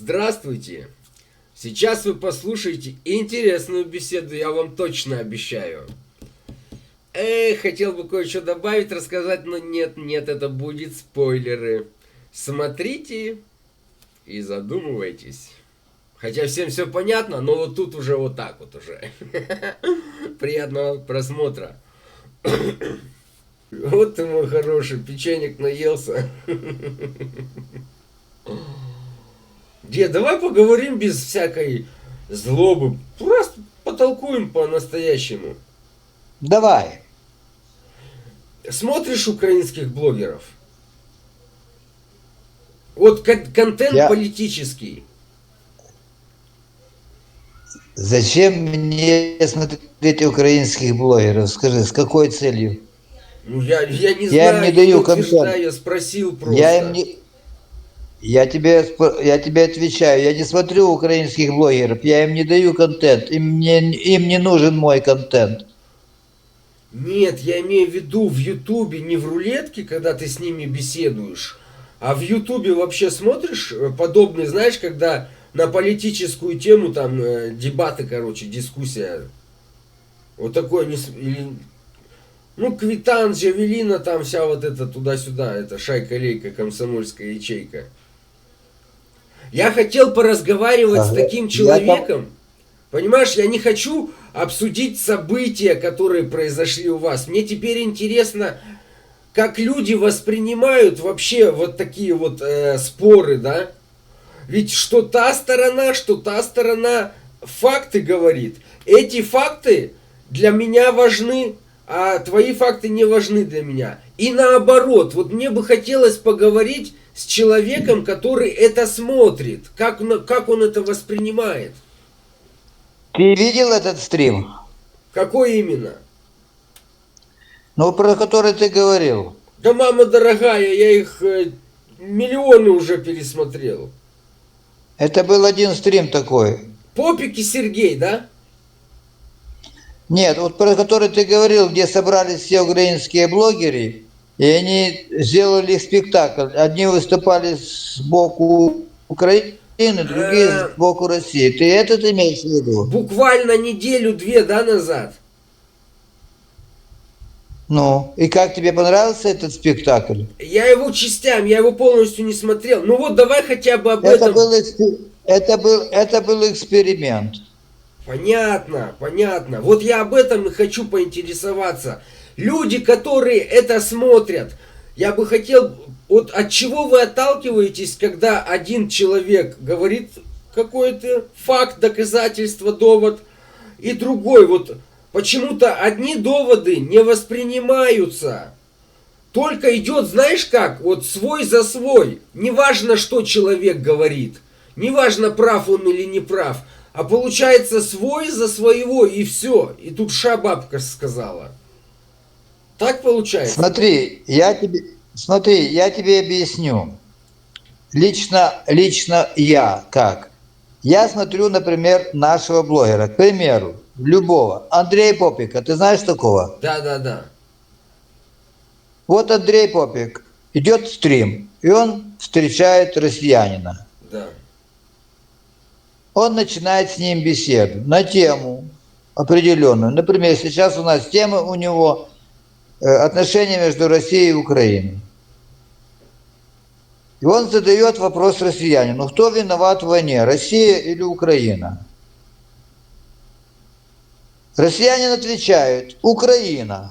Здравствуйте! Сейчас вы послушаете интересную беседу, я вам точно обещаю. Хотел бы кое-что добавить, рассказать, но нет, это будет спойлеры. Смотрите и задумывайтесь. Хотя всем все понятно, но вот тут уже вот так вот уже. Приятного просмотра. Вот ты мой хороший, печенек наелся. Дед, давай поговорим без всякой злобы. Просто потолкуем по-настоящему. Давай. Смотришь украинских блогеров? Вот контент Я... политический. Зачем мне смотреть украинских блогеров? Скажи, с какой целью? Ну, я не Я знаю, им не даю утверждаю, контент. я спросил просто. Я им не... я тебе отвечаю, я не смотрю украинских блогеров, я им не даю контент, им не нужен мой контент. Нет, я имею в виду в Ютубе, не в рулетке, когда ты с ними беседуешь, а в Ютубе вообще смотришь подобные, знаешь, когда на политическую тему там дебаты, короче, дискуссия. Вот такое, ну, Квитан, Джавелина, там вся вот эта туда-сюда, это шайка-лейка, комсомольская ячейка. Я хотел поразговаривать с таким человеком. Понимаешь, я не хочу обсудить события, которые произошли у вас. Мне теперь интересно, как люди воспринимают вообще вот такие вот споры, да? Ведь что та сторона факты говорит. Эти факты для меня важны, а твои факты не важны для меня. И наоборот, вот мне бы хотелось поговорить с человеком, который это смотрит, как он это воспринимает. Ты видел этот стрим? Какой именно? Ну, про который ты говорил. Да, мама дорогая, я их миллионы уже пересмотрел. Это был один стрим такой. Попик и Сергей, да? Нет, вот про который ты говорил, где собрались все украинские блогеры, и они сделали спектакль. Одни выступали сбоку Украины, другие сбоку России. Ты этот имеешь в виду? Буквально неделю-две, да, назад. Ну, и как тебе понравился этот спектакль? Я его частями, я его полностью не смотрел. Ну вот давай хотя бы об этом. Это был эксперимент. Понятно. Вот я об этом и хочу поинтересоваться. Люди, которые это смотрят, я бы хотел... Вот от чего вы отталкиваетесь, когда один человек говорит какой-то факт, доказательство, довод, и другой, вот почему-то одни доводы не воспринимаются. Только идет, знаешь как, вот свой за свой. Неважно, что человек говорит, неважно, прав он или не прав, а получается свой за своего, и все. И тут бабка сказала. Так получается? Смотри, я тебе объясню. Лично я как? Я смотрю, например, нашего блогера, к примеру, любого. Андрей Попика, ты знаешь такого? Да. Вот Андрей Попик, идет стрим, и он встречает россиянина. Да. Он начинает с ним беседу на тему определенную. Например, сейчас у нас тема у него отношения между Россией и Украиной. И он задает вопрос россиянину: кто виноват в войне, Россия или Украина? Россиянин отвечает: Украина.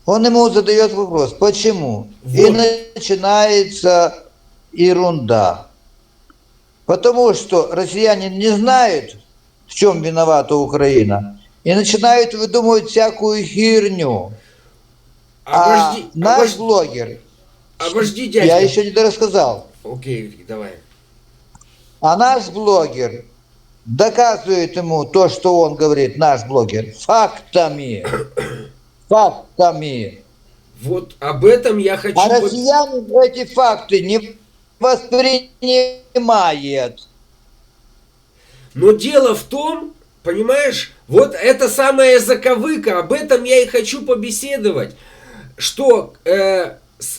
Он ему задает вопрос: почему? Вот. И начинается ерунда. Потому что россиянин не знает, в чем виновата Украина, и начинают выдумывать всякую херню. Наш блогер... Обожди, дядя. Я еще не рассказал. Окей, давай. А наш блогер доказывает ему то, что он говорит, наш блогер, фактами. Фактами. Вот об этом я хочу... А россиянин эти факты не воспринимает. Но дело в том, понимаешь, вот это самая заковыка, об этом я и хочу побеседовать, что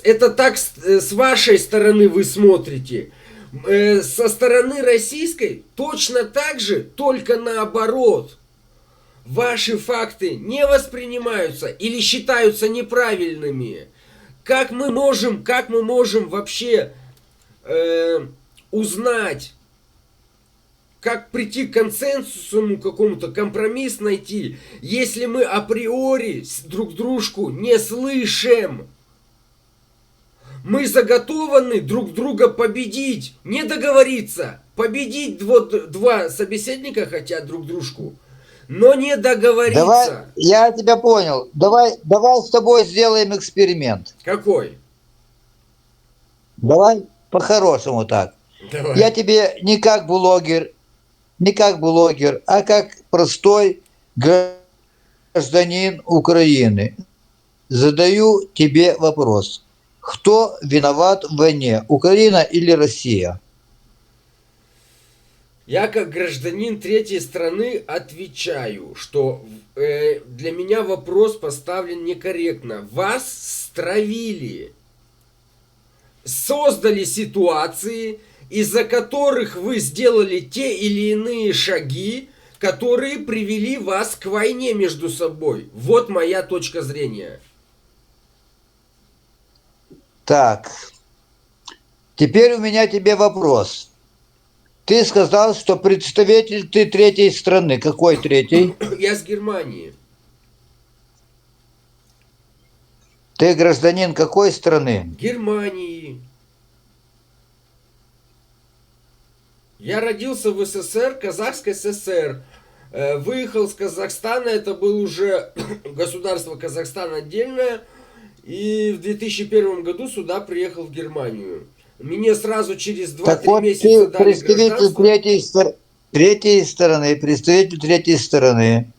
это так с вашей стороны вы смотрите. Со стороны российской точно так же, только наоборот. Ваши факты не воспринимаются или считаются неправильными. Как мы можем вообще узнать, как прийти к консенсусу какому-то, компромисс найти, если мы априори друг дружку не слышим? Мы заготованы друг друга победить, не договориться. Победить вот два собеседника хотят друг дружку, но не Давай, договориться. я тебя понял. Давай с тобой сделаем эксперимент. Какой? Давай по-хорошему так. Я Давай. тебе не как блогер, а как простой гражданин Украины задаю тебе вопрос. Кто виноват в войне, Украина или Россия? Я как гражданин третьей страны отвечаю, что для меня вопрос поставлен некорректно. Вас стравили, создали ситуации, из-за которых вы сделали те или иные шаги, которые привели вас к войне между собой. Вот моя точка зрения. Так, теперь у меня тебе вопрос. Ты сказал, что представитель ты третьей страны. Какой третий? Я с Германии. Ты гражданин какой страны? Германии. Я родился в СССР, Казахской ССР. Выехал с Казахстана, это был уже государство Казахстан отдельное. И в 2001 году сюда приехал в Германию. Мне сразу через Так 2-3 вот, месяца ты дали представитель гражданство. представитель третьей стороны,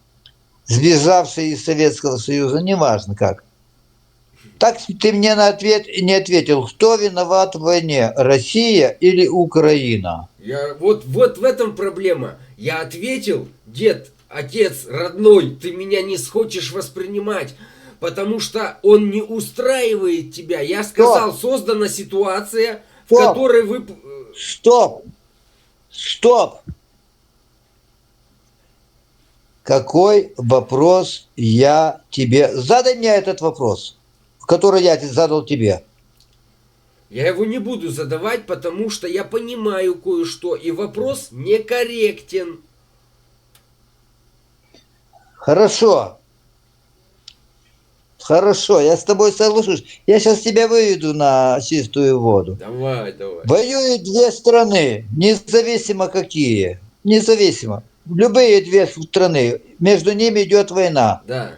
сбежавший из Советского Союза, неважно как. Так ты мне на ответ не ответил, кто виноват в войне, Россия или Украина? Вот в этом проблема. Я ответил, дед, отец родной, ты меня не хочешь воспринимать, потому что он не устраивает тебя. Я сказал, Стоп, создана ситуация, в стоп, которой вы... стоп, стоп. Какой вопрос я тебе... Задай мне этот вопрос, который я задал тебе. Я его не буду задавать, потому что я понимаю кое-что, и вопрос некорректен. Хорошо, хорошо, я с тобой соглашусь. Я сейчас тебя выведу на чистую воду. Давай, давай. Воюют две страны, независимо какие. Независимо. Любые две страны, между ними идет война. Да.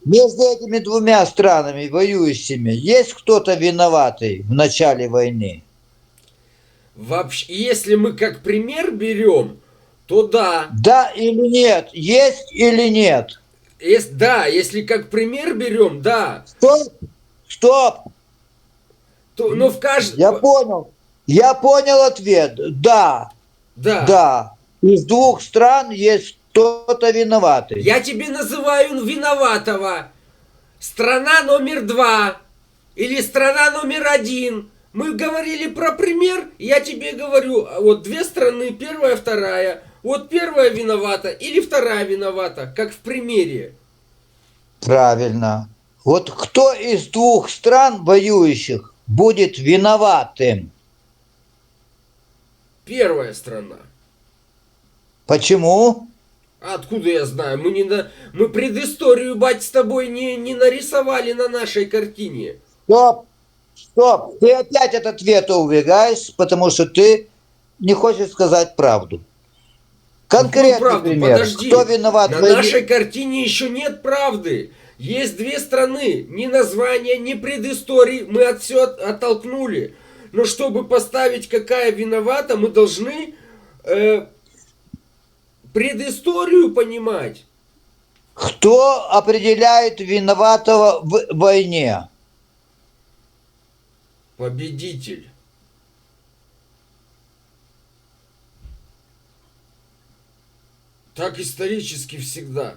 Между этими двумя странами, воюющими, есть кто-то виноватый в начале войны? Вообще, если мы как пример берем, то да. Да или нет? Есть или нет? Да, если как пример берем, да. Стоп! Стоп! То, но в каждом... Я понял. Я понял ответ. Да. Да. Да. Из двух стран есть кто-то виноватый. Я тебе называю виноватого. Страна номер 2 или страна номер 1. Мы говорили про пример, я тебе говорю, вот две страны, первая, вторая. Вот первая виновата или вторая виновата, как в примере. Правильно. Вот кто из двух стран воюющих будет виноватым? Первая страна. Почему? А откуда я знаю? Мы предысторию, бать, с тобой не нарисовали на нашей картине. Стоп! Стоп! Ты опять от ответа убегаешь, потому что ты не хочешь сказать правду. Какую Конкретный правду? пример. Подожди. Кто виноват в На войне? нашей картине еще нет правды. Есть две страны. Ни названия, ни предыстории. Мы от все оттолкнули. Но чтобы поставить, какая виновата, мы должны предысторию понимать. Кто определяет виноватого в войне? Победитель. Так исторически всегда.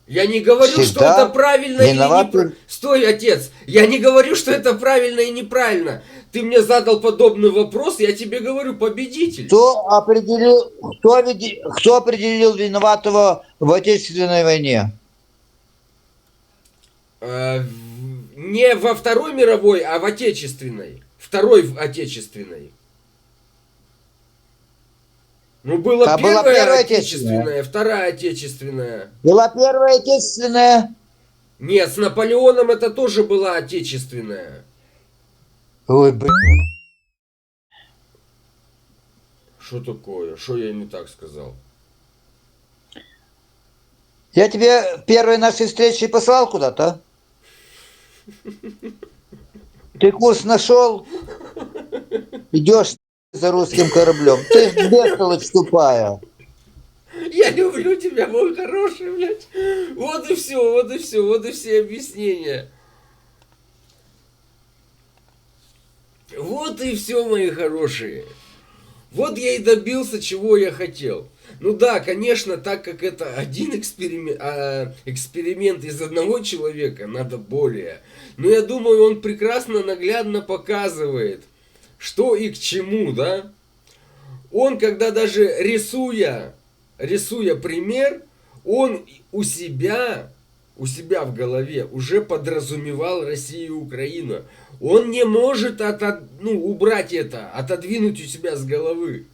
Я не говорю, что всегда это правильно или виноваты. неправильно. Стой, отец. Я не говорю, что это правильно и неправильно. Ты мне задал подобный вопрос, я тебе говорю, победитель. Кто определил виноватого в Отечественной войне? Не во Второй мировой, а в Отечественной. Второй Отечественной. Ну, была Была первая Первая Отечественная, Отечественная. Вторая Отечественная. Была Первая Отечественная. Нет, с Наполеоном это тоже была Отечественная. Ой, блин. Что такое? Что я не так сказал? Я тебе первой нашей встречи послал куда-то. Ты курс нашел? Идешь за русским кораблем. Ты бестолочь тупая. Я люблю тебя, мой хороший, блядь. Вот и все, вот и все, вот и все объяснения. Вот и все, мои хорошие. Вот я и добился, чего я хотел. Ну да, конечно, так как это один эксперимент из одного человека, надо более. Но я думаю, он прекрасно, наглядно показывает, что и к чему, да? Он, когда даже рисуя пример, он у себя в голове уже подразумевал Россию и Украину. Он не может убрать это, отодвинуть у себя с головы.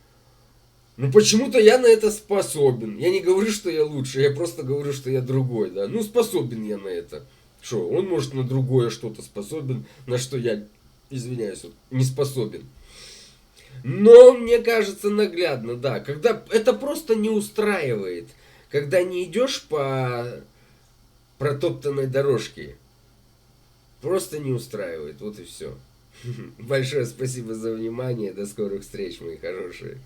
Ну почему-то я на это способен. Я не говорю, что я лучше, я просто говорю, что я другой, да. Ну способен я на это. Что, он может на другое что-то способен, на что я, извиняюсь, не способен. Но мне кажется наглядно, да, когда это просто не устраивает, когда не идешь по протоптанной дорожке, просто не устраивает, вот и все. Большое спасибо за внимание, до скорых встреч, мои хорошие.